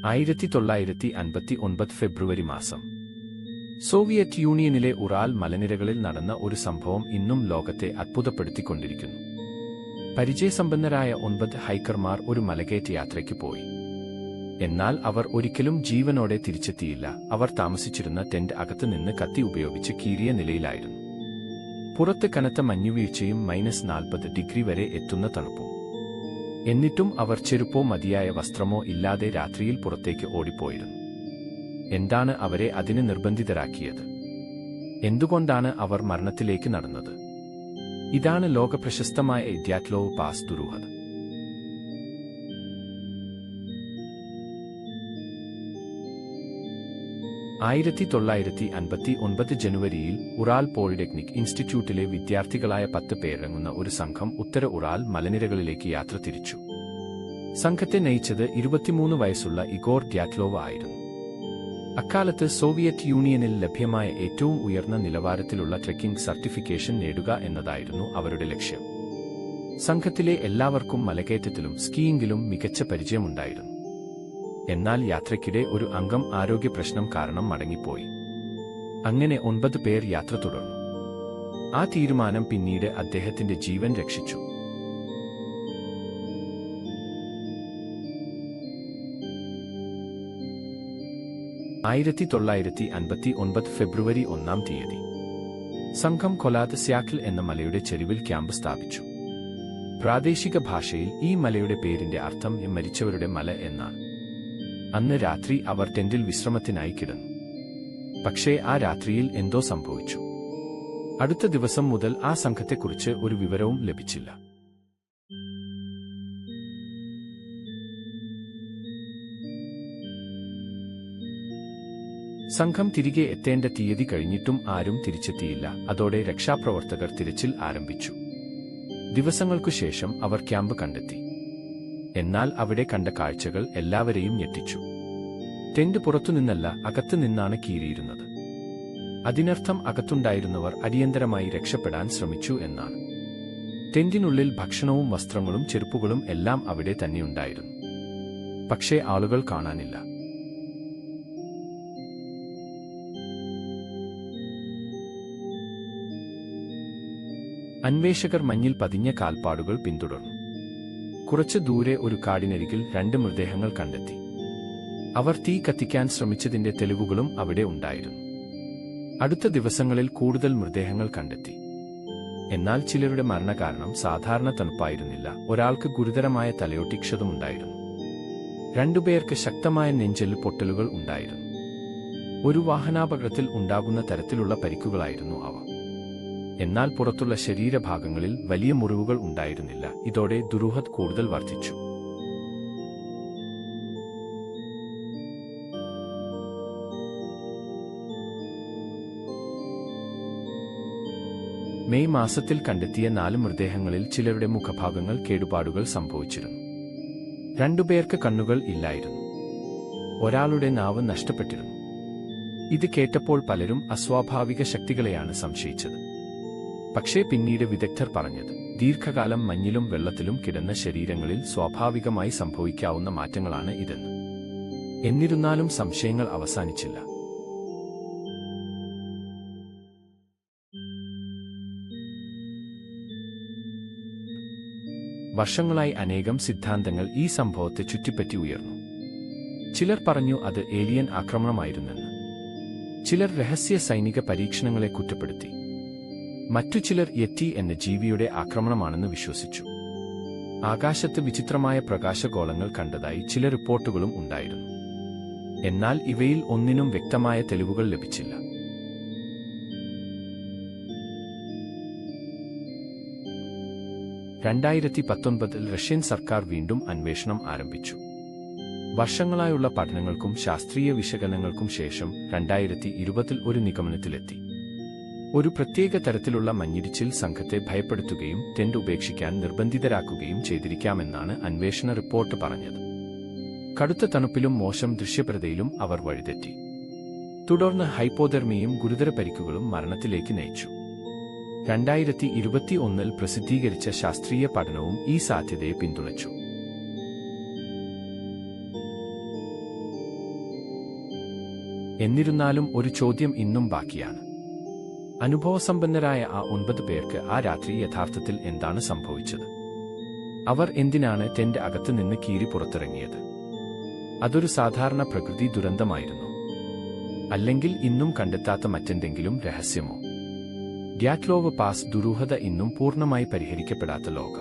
1959 ഫെബ്രുവരി മാസം. Soviet യൂണിയനിലെ Ural മലനിരകളിൽ നടന്ന ഒരു സംഭവം ഇന്നും ലോകത്തെ അത്ഭുതപ്പെടുത്തിക്കൊണ്ടിരിക്കുന്നു. പരിചയസമ്പന്നരായ 9 ഹൈക്കർമാർ ഒരു മലകയറ്റ യാത്രയ്ക്ക് പോയി. എന്നാൽ അവർ ഒരിക്കലും ജീവനോടെ തിരിച്ചെത്തിയില്ല. അവർ താമസിച്ചിരുന്ന ടെന്റ് അകത്ത് നിന്ന് കത്തി ഉപയോഗിച്ച് കീറിയ നിലയിലായിരുന്നു. പുറത്ത് കനത്ത മഞ്ഞുവീഴ്ചയും -40 ഡിഗ്രി വരെ എത്തുന്ന തണുപ്പും. എന്നിട്ടും അവർ ചെരുപ്പോ മതിയായ വസ്ത്രമോ ഇല്ലാതെ രാത്രിയിൽ പുറത്തേക്ക് ഓടിപ്പോയിരുന്നു. എന്താണ് അവരെ അതിന് നിർബന്ധിതരാക്കിയത്? എന്തുകൊണ്ടാണ് അവർ മരണത്തിലേക്ക് നടന്നത്? ഇതാണ് ലോകപ്രശസ്തമായ ദ്യാറ്റ്ലോവ് പാസ് ദുരൂഹത. 1959 ജനുവരിയിൽ ഉറാൽ പോളിടെക്നിക് ഇൻസ്റ്റിറ്റ്യൂട്ടിലെ വിദ്യാർത്ഥികളായ 10 പേരടങ്ങുന്ന ഒരു സംഘം ഉത്തര ഉറാൽ മലനിരകളിലേക്ക് യാത്ര തിരിച്ചു. സംഘത്തെ നയിച്ചത് 23 വയസ്സുള്ള ഇഗോർ ദ്യാറ്റ്ലോവ് ആയിരുന്നു. അക്കാലത്ത് സോവിയറ്റ് യൂണിയനിൽ ലഭ്യമായ ഏറ്റവും ഉയർന്ന നിലവാരത്തിലുള്ള ട്രെക്കിംഗ് സർട്ടിഫിക്കേഷൻ നേടുക എന്നതായിരുന്നു അവരുടെ ലക്ഷ്യം. സംഘത്തിലെ എല്ലാവർക്കും മലകയറ്റത്തിലും സ്കീയിംഗിലും മികച്ച പരിചയമുണ്ടായിരുന്നു. എന്നാൽ യാത്രയ്ക്കിടെ ഒരു അംഗം ആരോഗ്യ പ്രശ്നം കാരണം മടങ്ങിപ്പോയി. അങ്ങനെ 9 പേർ യാത്ര തുടർന്നു. ആ തീരുമാനം പിന്നീട് അദ്ദേഹത്തിന്റെ ജീവൻ രക്ഷിച്ചു. ആയിരത്തി 1959 ഫെബ്രുവരി 1-ാം തീയതി സംഘം കൊലാത് സ്യാക്കിൽ എന്ന മലയുടെ ചെരുവിൽ ക്യാമ്പ് സ്ഥാപിച്ചു. പ്രാദേശിക ഭാഷയിൽ ഈ മലയുടെ പേരിന്റെ അർത്ഥം മരിച്ചവരുടെ മല എന്നാണ്. അന്ന് രാത്രി അവർ ടെന്റിൽ വിശ്രമത്തിനായി കിടന്നു. പക്ഷേ ആ രാത്രിയിൽ എന്തോ സംഭവിച്ചു. അടുത്ത ദിവസം മുതൽ ആ സംഘത്തെക്കുറിച്ച് ഒരു വിവരവും ലഭിച്ചില്ല. സംഘം തിരികെ എത്തേണ്ട തീയതി കഴിഞ്ഞിട്ടും ആരും തിരിച്ചെത്തിയില്ല. അതോടെ രക്ഷാപ്രവർത്തകർ തിരച്ചിൽ ആരംഭിച്ചു. ദിവസങ്ങൾക്കു ശേഷം അവർ ക്യാമ്പ് കണ്ടെത്തി. എന്നാൽ അവിടെ കണ്ട കാഴ്ചകൾ എല്ലാവരെയും ഞെട്ടിച്ചു. ടെന്റ് പുറത്തുനിന്നല്ല, അകത്തു നിന്നാണ് കീറിയിരുന്നത്. അതിനർത്ഥം അകത്തുണ്ടായിരുന്നവർ അടിയന്തരമായി രക്ഷപ്പെടാൻ ശ്രമിച്ചു എന്നാണ്. ടെന്റിനുള്ളിൽ ഭക്ഷണവും വസ്ത്രങ്ങളും ചെരുപ്പുകളും എല്ലാം അവിടെ തന്നെയുണ്ടായിരുന്നു. പക്ഷേ ആളുകൾ കാണാനില്ല. അന്വേഷകർ മഞ്ഞിൽ പതിഞ്ഞ കാൽപ്പാടുകൾ പിന്തുടർന്നു. കുറച്ച് ദൂരെ ഒരു കാടിനരികിൽ 2 മൃതദേഹങ്ങൾ കണ്ടെത്തി. അവർ തീ കത്തിക്കാൻ ശ്രമിച്ചതിന്റെ തെളിവുകളും അവിടെ ഉണ്ടായിരുന്നു. അടുത്ത ദിവസങ്ങളിൽ കൂടുതൽ മൃതദേഹങ്ങൾ കണ്ടെത്തി. എന്നാൽ ചിലരുടെ മരണകാരണം സാധാരണ തണുപ്പായിരുന്നില്ല. ഒരാൾക്ക് ഗുരുതരമായ തലയോട്ടിക്ഷതമുണ്ടായിരുന്നു. 2 പേർക്ക് ശക്തമായ നെഞ്ചെല്ല് പൊട്ടലുകൾ ഉണ്ടായിരുന്നു. ഒരു വാഹനാപകടത്തിൽ ഉണ്ടാകുന്ന തരത്തിലുള്ള പരിക്കുകളായിരുന്നു അവ. എന്നാൽ പുറത്തുള്ള ശരീരഭാഗങ്ങളിൽ വലിയ മുറിവുകൾ ഉണ്ടായിരുന്നില്ല. ഇതോടെ ദുരൂഹത കൂടുതൽ വർദ്ധിച്ചു. മെയ് മാസത്തിൽ കണ്ടെത്തിയ 4 മൃതദേഹങ്ങളിൽ ചിലരുടെ മുഖഭാഗങ്ങൾ കേടുപാടുകൾ സംഭവിച്ചിരുന്നു. 2 പേർക്ക് കണ്ണുകൾ ഇല്ലായിരുന്നു. ഒരാളുടെ നാവ് നഷ്ടപ്പെട്ടിരുന്നു. ഇത് കേട്ടപ്പോൾ പലരും അസ്വാഭാവിക ശക്തികളെയാണ് സംശയിച്ചത്. പക്ഷേ പിന്നീട് വിദഗ്ധർ പറഞ്ഞത് ദീർഘകാലം മഞ്ഞിലും വെള്ളത്തിലും കിടന്ന ശരീരങ്ങളിൽ സ്വാഭാവികമായി സംഭവിക്കാവുന്ന മാറ്റങ്ങളാണ് ഇതെന്ന്. എന്നിരുന്നാലും സംശയങ്ങൾ അവസാനിച്ചില്ല. വർഷങ്ങളായി അനേകം സിദ്ധാന്തങ്ങൾ ഈ സംഭവത്തെ ചുറ്റിപ്പറ്റി ഉയർന്നു. ചിലർ പറഞ്ഞു അത് ഏലിയൻ ആക്രമണമായിരുന്നെന്ന്. ചിലർ രഹസ്യ സൈനിക പരീക്ഷണങ്ങളെ കുറ്റപ്പെടുത്തി. മറ്റു ചിലർ യെറ്റി എന്ന ജീവിയുടെ ആക്രമണമാണെന്ന് വിശ്വസിച്ചു. ആകാശത്ത് വിചിത്രമായ പ്രകാശഗോളങ്ങൾ കണ്ടതായി ചില റിപ്പോർട്ടുകളും ഉണ്ടായിരുന്നു. എന്നാൽ ഇവയിൽ ഒന്നിനും വ്യക്തമായ തെളിവുകൾ ലഭിച്ചില്ല. റഷ്യൻ സർക്കാർ വീണ്ടും അന്വേഷണം ആരംഭിച്ചു. വർഷങ്ങളായുള്ള പഠനങ്ങൾക്കും ശാസ്ത്രീയ വിശകലനങ്ങൾക്കും ശേഷം 2020 ഒരു നിഗമനത്തിലെത്തി. ഒരു പ്രത്യേക തരത്തിലുള്ള മഞ്ഞിടിച്ചിൽ സംഘത്തെ ഭയപ്പെടുത്തുകയും ടെന്റ് ഉപേക്ഷിക്കാൻ നിർബന്ധിതരാക്കുകയും ചെയ്തിരിക്കാമെന്നാണ് അന്വേഷണ റിപ്പോർട്ട് പറഞ്ഞത്. കടുത്ത തണുപ്പിലും മോശം ദൃശ്യപരതയിലും അവർ വഴിതെറ്റി. തുടർന്ന് ഹൈപ്പോതെർമിയും ഗുരുതര പരിക്കുകളും മരണത്തിലേക്ക് നയിച്ചു. 2021 പ്രസിദ്ധീകരിച്ച ശാസ്ത്രീയ പഠനവും ഈ സാധ്യതയെ പിന്തുണച്ചു. എന്നിരുന്നാലും ഒരു ചോദ്യം ഇന്നും ബാക്കിയാണ്. അനുഭവസമ്പന്നരായ ആ 9 പേർക്ക് ആ രാത്രി യഥാർത്ഥത്തിൽ എന്താണ് സംഭവിച്ചത്? അവർ എന്തിനാണ് ടെന്റ് അകത്ത് നിന്ന് കീറി പുറത്തിറങ്ങിയത്? അതൊരു സാധാരണ പ്രകൃതി ദുരന്തമായിരുന്നു, അല്ലെങ്കിൽ ഇന്നും കണ്ടെത്താത്ത മറ്റെന്തെങ്കിലും രഹസ്യമോ? ഗ്യാറ്റ്ലോവ് പാസ് ദുരൂഹത ഇന്നും പൂർണ്ണമായി പരിഹരിക്കപ്പെടാത്ത ലോക